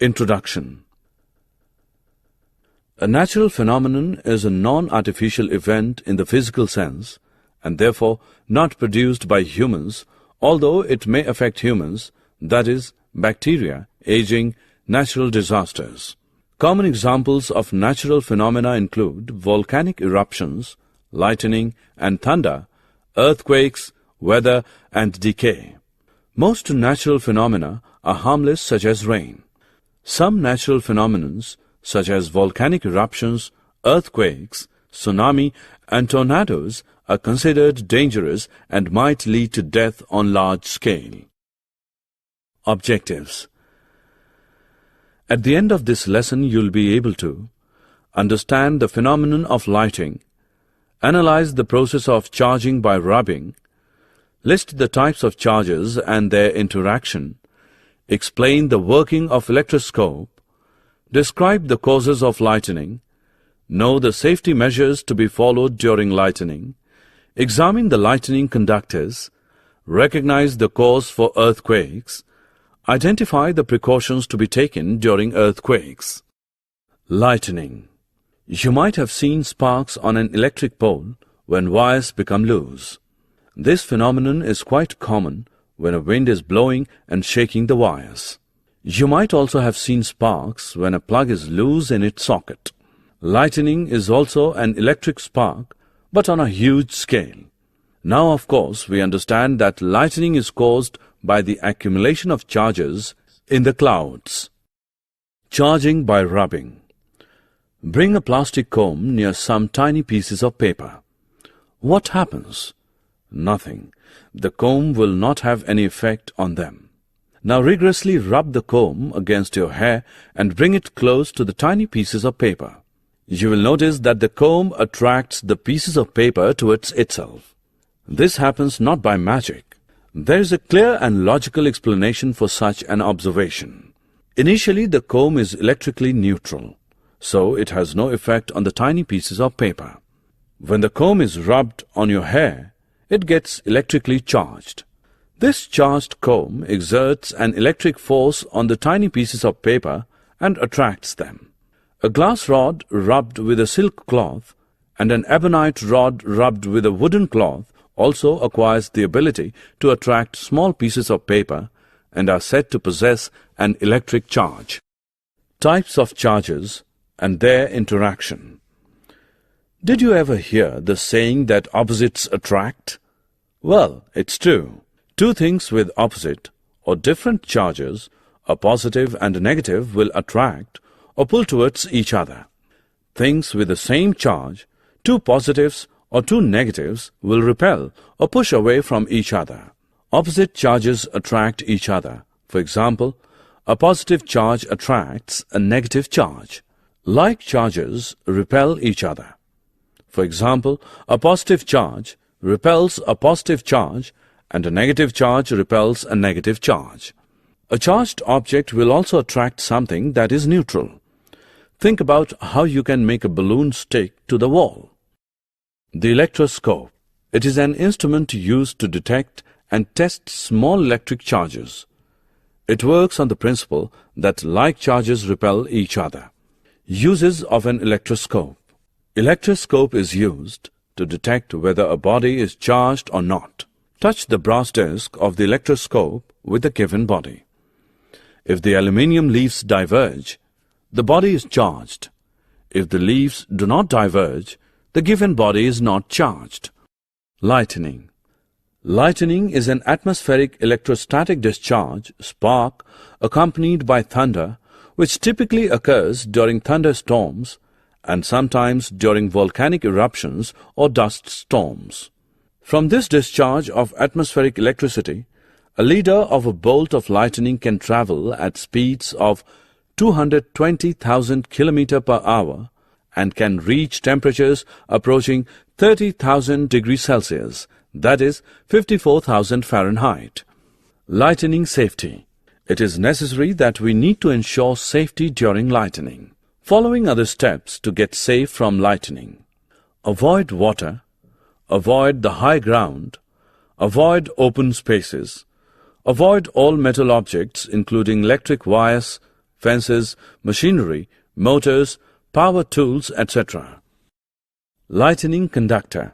Introduction. A natural phenomenon is a non-artificial event in the physical sense and therefore not produced by humans, although it may affect humans, that is, bacteria, aging, natural disasters. Common examples of natural phenomena include volcanic eruptions, lightning and thunder, earthquakes, weather and decay. Most natural phenomena are harmless, such as rain. Some natural phenomena, such as volcanic eruptions, earthquakes, tsunami and tornadoes, are considered dangerous and might lead to death on large scale. Objectives. At the end of this lesson, you'll be able to understand the phenomenon of lighting, analyze the process of charging by rubbing, list the types of charges and their interaction, explain the working of electroscope, describe the causes of lightning, know the safety measures to be followed during lightning, examine the lightning conductors, recognize the cause for earthquakes, identify the precautions to be taken during earthquakes. Lightning. You might have seen sparks on an electric pole when wires become loose. This phenomenon is quite common when a wind is blowing and shaking the wires. You might also have seen sparks when a plug is loose in its socket. Lightning is also an electric spark, but on a huge scale. Now, of course, we understand that lightning is caused by the accumulation of charges in the clouds. Charging by rubbing. Bring a plastic comb near some tiny pieces of paper. What happens? Nothing. The comb will not have any effect on them. Now rigorously rub the comb against your hair and bring it close to the tiny pieces of paper. You will notice that the comb attracts the pieces of paper towards itself. This happens not by magic. There is a clear and logical explanation for such an observation. Initially, the comb is electrically neutral, so it has no effect on the tiny pieces of paper. When the comb is rubbed on your hair, it gets electrically charged. This charged comb exerts an electric force on the tiny pieces of paper and attracts them. A glass rod rubbed with a silk cloth and an ebonite rod rubbed with a wooden cloth also acquires the ability to attract small pieces of paper and are said to possess an electric charge. Types of charges and their interaction. Did you ever hear the saying that opposites attract? Well, it's true. Two things with opposite or different charges, a positive and a negative, will attract or pull towards each other. Things with the same charge, two positives or two negatives, will repel or push away from each other. Opposite charges attract each other. For example, a positive charge attracts a negative charge. Like charges repel each other. For example, a positive charge repels a positive charge and a negative charge repels a negative charge. A charged object will also attract something that is neutral. Think about how you can make a balloon stick to the wall. The electroscope. It is an instrument used to detect and test small electric charges. It works on the principle that like charges repel each other. Uses of an electroscope. Electroscope is used to detect whether a body is charged or not. Touch the brass disc of the electroscope with the given body. If the aluminium leaves diverge, the body is charged. If the leaves do not diverge, the given body is not charged. Lightning. Lightning is an atmospheric electrostatic discharge, spark, accompanied by thunder, which typically occurs during thunderstorms and sometimes during volcanic eruptions or dust storms. From this discharge of atmospheric electricity, a leader of a bolt of lightning can travel at speeds of 220,000 km per hour and can reach temperatures approaching 30,000 degrees Celsius, that is 54,000 Fahrenheit. Lightning safety. It is necessary that we need to ensure safety during lightning. Following are the steps to get safe from lightning. Avoid water, avoid the high ground, avoid open spaces, avoid all metal objects including electric wires, fences, machinery, motors, power tools, etc. Lightning conductor.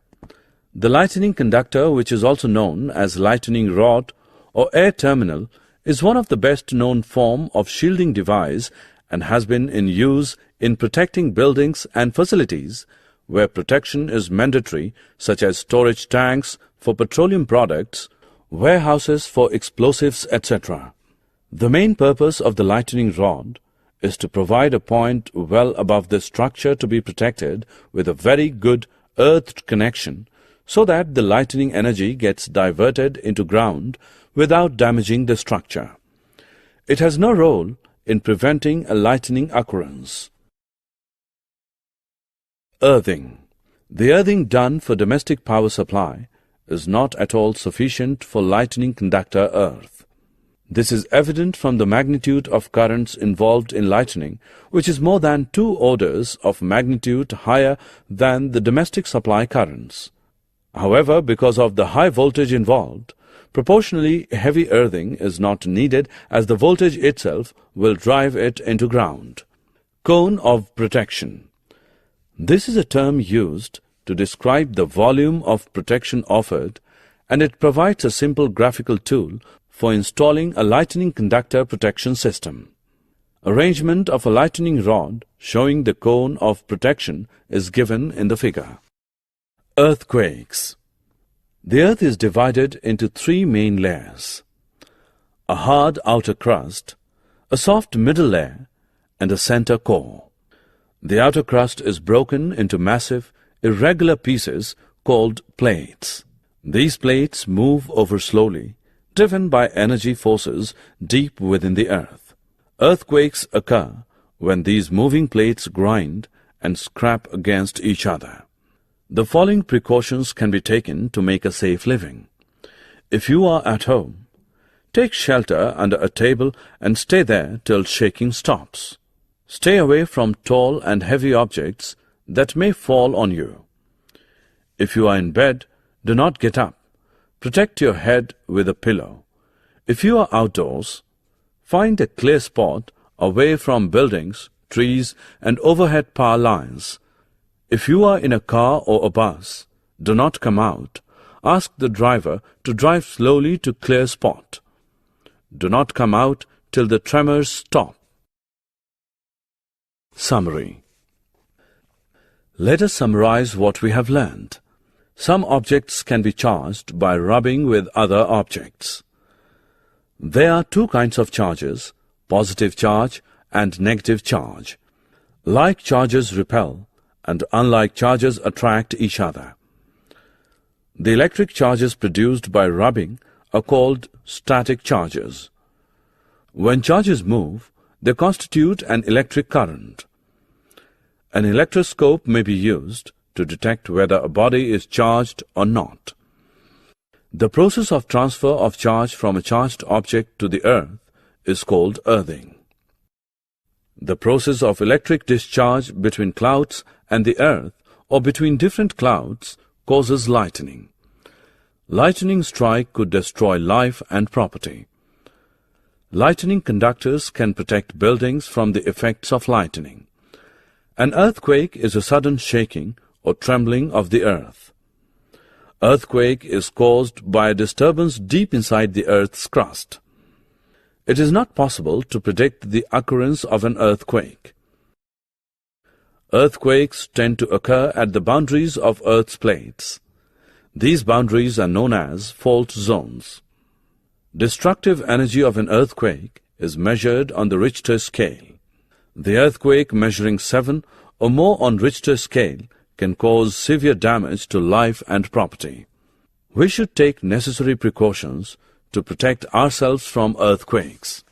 The lightning conductor, which is also known as lightning rod or air terminal, is one of the best known form of shielding device and has been in use in protecting buildings and facilities where protection is mandatory, such as storage tanks for petroleum products, warehouses for explosives, etc. The main purpose of the lightning rod is to provide a point well above the structure to be protected with a very good earth connection so that the lightning energy gets diverted into ground without damaging the structure. It has no role in preventing a lightning occurrence. Earthing. The earthing done for domestic power supply is not at all sufficient for lightning conductor earth. This is evident from the magnitude of currents involved in lightning, which is more than 2 orders of magnitude higher than the domestic supply currents. However, because of the high voltage involved, proportionally heavy earthing is not needed as the voltage itself will drive it into ground. Cone of protection. This is a term used to describe the volume of protection offered, and it provides a simple graphical tool for installing a lightning conductor protection system. Arrangement of a lightning rod showing the cone of protection is given in the figure. Earthquakes. The earth is divided into 3 main layers: a hard outer crust, a soft middle layer, and a center core. The outer crust is broken into massive, irregular pieces called plates. These plates move over slowly, driven by energy forces deep within the earth. Earthquakes occur when these moving plates grind and scrap against each other. The following precautions can be taken to make a safe living. If you are at home, take shelter under a table and stay there till shaking stops. Stay away from tall and heavy objects that may fall on you. If you are in bed, do not get up. Protect your head with a pillow. If you are outdoors, find a clear spot away from buildings, trees, and overhead power lines. If you are in a car or a bus, do not come out. Ask the driver to drive slowly to clear spot. Do not come out till the tremors stop. Summary. Let us summarize what we have learned. Some objects can be charged by rubbing with other objects. There are 2 kinds of charges, positive charge and negative charge. Like charges repel and unlike charges attract each other. The electric charges produced by rubbing are called static charges. When charges move, they constitute an electric current. An electroscope may be used to detect whether a body is charged or not. The process of transfer of charge from a charged object to the earth is called earthing. The process of electric discharge between clouds and the earth or between different clouds causes lightning. Lightning strike could destroy life and property. Lightning conductors can protect buildings from the effects of lightning. An earthquake is a sudden shaking or trembling of the earth. Earthquake is caused by a disturbance deep inside the earth's crust. It is not possible to predict the occurrence of an earthquake. Earthquakes tend to occur at the boundaries of Earth's plates. These boundaries are known as fault zones. Destructive energy of an earthquake is measured on the Richter scale. The earthquake measuring 7 or more on Richter scale can cause severe damage to life and property. We should take necessary precautions to protect ourselves from earthquakes.